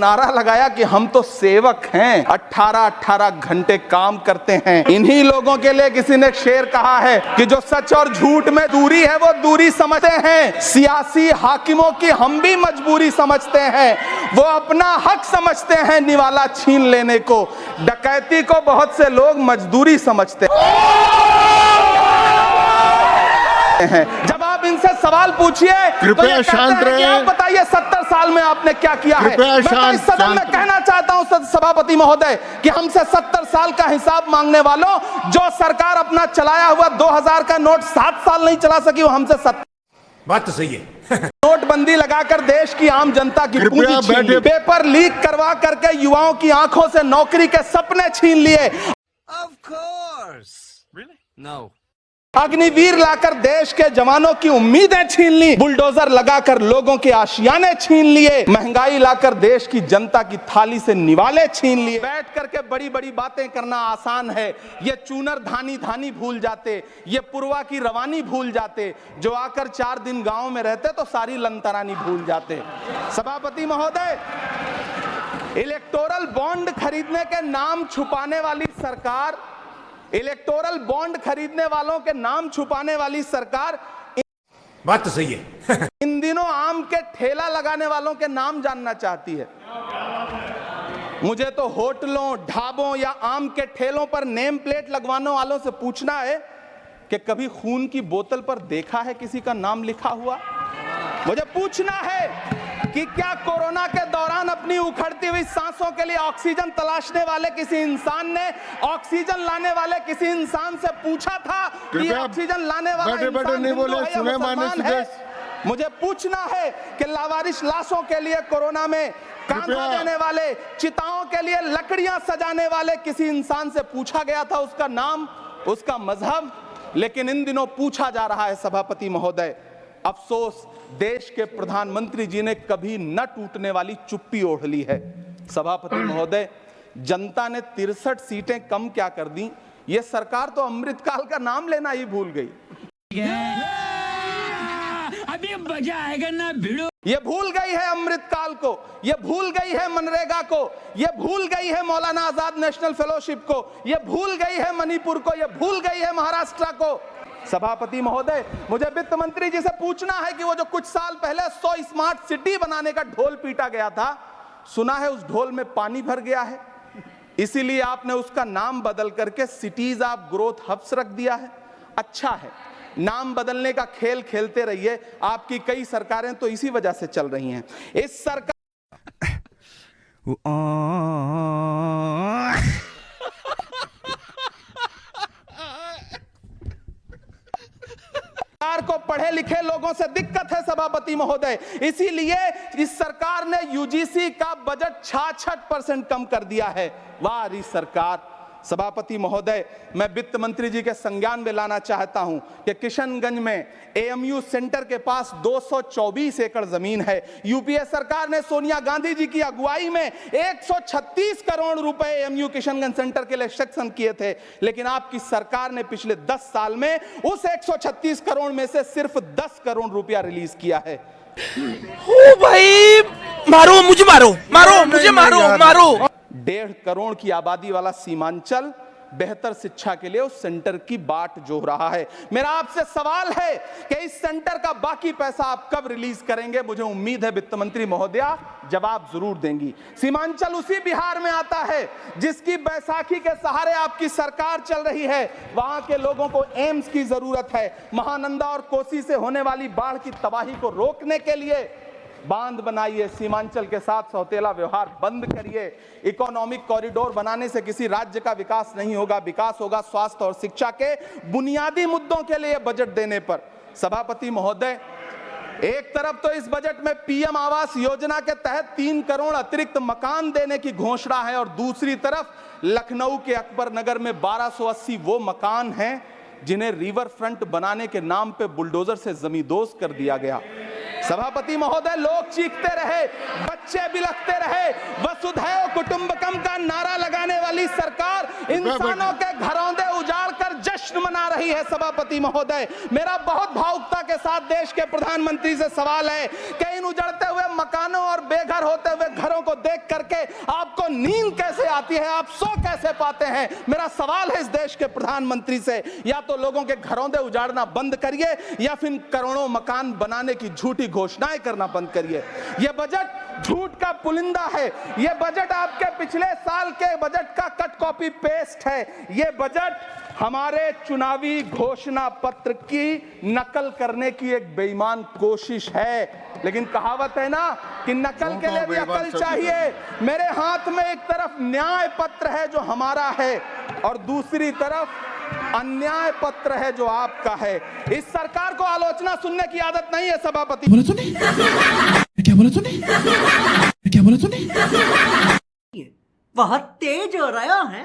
नारा लगाया कि हम तो सेवक हैं, 18-18 घंटे काम करते हैं। इन्हीं लोगों के लिए किसी ने शेर कहा है कि जो सच और झूठ में दूरी है वो दूरी समझते हैं। सियासी हाकिमों की हम भी मजबूरी समझते हैं, वो अपना हक समझते हैं निवाला छीन लेने को। डकैती को बहुत से लोग मजदूरी समझते हैं। जब आप इनसे सवाल पूछिए तो ये कहते हैं कि आप बताइए 70 साल में आपने क्या किया है। मैं तो इस सदन में कहना चाहता हूं सभापति महोदय कि हमसे 70 साल का हिसाब मांगने वालों, जो सरकार अपना चलाया हुआ 2000 का नोट 7 साल नहीं चला सकी, वो हमसे 70। बात तो सही है। नोटबंदी लगाकर देश की आम जनता की पूंजी छीन ली, पेपर लीक करवा करके युवाओं की आंखों से नौकरी के सपने छीन लिए। Of course. Really? No. Agniveer लाकर देश के जवानों की उम्मीदें छीन ली, बुलडोजर लगाकर लोगों के आशियाने छीन लिए, महंगाई लाकर देश की जनता की थाली से निवाले छीन लिए। बैठ करके बड़ी बड़ी बातें करना आसान है, ये चूनर धानी धानी भूल जाते, ये पुरवा की रवानी भूल जाते, जो आकर 4 दिन गांव में रहते तो सारी लंतरानी भूल जाते। सभापति महोदय, इलेक्टोरल बॉन्ड खरीदने के नाम छुपाने वाली सरकार, इलेक्टोरल बॉन्ड खरीदने वालों के नाम छुपाने वाली सरकार, बात तो सही है। इन दिनों आम के ठेला लगाने वालों के नाम जानना चाहती है। मुझे तो होटलों, ढाबों या आम के ठेलों पर नेम प्लेट लगवाने वालों से पूछना है कि कभी खून की बोतल पर देखा है किसी का नाम लिखा हुआ? मुझे पूछना है कि क्या कोरोना के दौरान अपनी उखड़ती हुई सांसों के लिए ऑक्सीजन तलाशने वाले किसी इंसान ने ऑक्सीजन लाने वाले किसी इंसान से पूछा था कि ऑक्सीजन लाने वाला इंसान हिंदू है या मुसलमान है? मुझे पूछना है कि लावारिस लाशों के लिए कोरोना में कांधा देने वाले, चिताओं के लिए लकड़ियां सजाने वाले किसी इंसान से पूछा गया था उसका नाम, उसका मजहब? लेकिन इन दिनों पूछा जा रहा है सभापति महोदय। अफसोस, देश के प्रधानमंत्री जी ने कभी न टूटने वाली चुप्पी ओढ़ ली है। सभापति महोदय, जनता ने 63 सीटें कम क्या कर दी, ये सरकार तो अमृतकाल का नाम लेना ही भूल गई। अभी मजा आएगा ना भिड़ो। ये भूल गई है अमृतकाल को, ये भूल गई है मनरेगा को, ये भूल गई है मौलाना आजाद नेशनल फेलोशिप को, ये भूल गई है मणिपुर को, ये भूल गई है महाराष्ट्र को। सभापति महोदय, मुझे वित्त मंत्री जी से पूछना है कि वो जो कुछ साल पहले 100 स्मार्ट सिटी बनाने का ढोल पीटा गया था, सुना है उस ढोल में पानी भर गया है, इसीलिए आपने उसका नाम बदल करके सिटीज ऑफ ग्रोथ हब्स रख दिया है। अच्छा है, नाम बदलने का खेल खेलते रहिए, आपकी कई सरकारें तो इसी वजह से चल रही हैं। इस सरकार को पढ़े लिखे लोगों से दिक्कत है सभापति महोदय, इसीलिए इस सरकार ने यूजीसी का बजट 66% कम कर दिया है। वाह सरकार। सभापति महोदय, मैं वित्त मंत्री जी के संज्ञान में लाना चाहता हूं कि किशनगंज में एएमयू सेंटर के पास 224 एकड़ जमीन है। यूपीए सरकार ने सोनिया गांधी जी की अगुवाई में 136 करोड़ रुपए एएमयू किशनगंज सेंटर के लिए सेक्शन किए थे, लेकिन आपकी सरकार ने पिछले 10 साल में उस 136 करोड़ में से सिर्फ 10 करोड़ रुपया रिलीज किया है। ओ भाई, मारो मुझे, मारो मारो मुझे, मारो मारो। 1.5 करोड़ की आबादी वाला सीमांचल बेहतर शिक्षा के लिए उस सेंटर की बाट जोह रहा है। मेरा आपसे सवाल है कि इस सेंटर का बाकी पैसा आप कब रिलीज करेंगे? मुझे उम्मीद है वित्त मंत्री महोदया जवाब जरूर देंगी। सीमांचल उसी बिहार में आता है जिसकी बैसाखी के सहारे आपकी सरकार चल रही है। वहां के लोगों को एम्स की जरूरत है। महानंदा और कोसी से होने वाली बाढ़ की तबाही को रोकने के लिए बांध बनाइए, सीमांचल के साथ सौतेला व्यवहार बंद करिए। इकोनॉमिक कॉरिडोर बनाने से किसी राज्य का विकास नहीं होगा, विकास होगा स्वास्थ्य और शिक्षा के बुनियादी मुद्दों के लिए बजट देने पर। सभापति महोदय, एक तरफ तो इस बजट में पीएम आवास योजना के तहत 3 करोड़ अतिरिक्त मकान देने की घोषणा है और दूसरी तरफ लखनऊ के अकबर नगर में 1280 वो मकान हैं जिन्हें रिवर फ्रंट बनाने के नाम पे बुलडोजर से जमींदोज कर दिया गया। सभापति महोदय, लोग चीखते रहे, बच्चे बिलखते रहे, वसुधैव कुटुंबकम का नारा लगाने वाली सरकार इंसानों के घरौंदे उजाड़ कर जश्न मना रही है। सभापति महोदय, मेरा बहुत भावुकता के साथ देश के प्रधानमंत्री से सवाल है कि इन उजड़ते हुए मकानों और बेघर होते हुए घरों को देख कर है, आपको नींद कैसे आती है, आप सो कैसे पाते हैं? मेरा सवाल है इस देश के प्रधानमंत्री से, या तो लोगों के घरौंदे उजाड़ना बंद करिए या फिर करोड़ों मकान बनाने की झूठी घोषणाएं करना बंद करिए। यह बजट झूठ का पुलिंदा है, यह बजट आपके पिछले साल के बजट का कट कॉपी पेस्ट है, यह बजट हमारे चुनावी घोषणा पत्र की नकल करने की एक बेईमान कोशिश है। लेकिन कहावत है ना कि नकल के लिए भी अकल चाहिए। मेरे हाथ में एक तरफ न्याय पत्र है जो हमारा है और दूसरी तरफ अन्याय पत्र है जो आपका है। इस सरकार को आलोचना सुनने की आदत नहीं है सभापति। बोला तूने? क्या बोला तूने? क्या बोला तूने? बहुत तेज हो रहा है।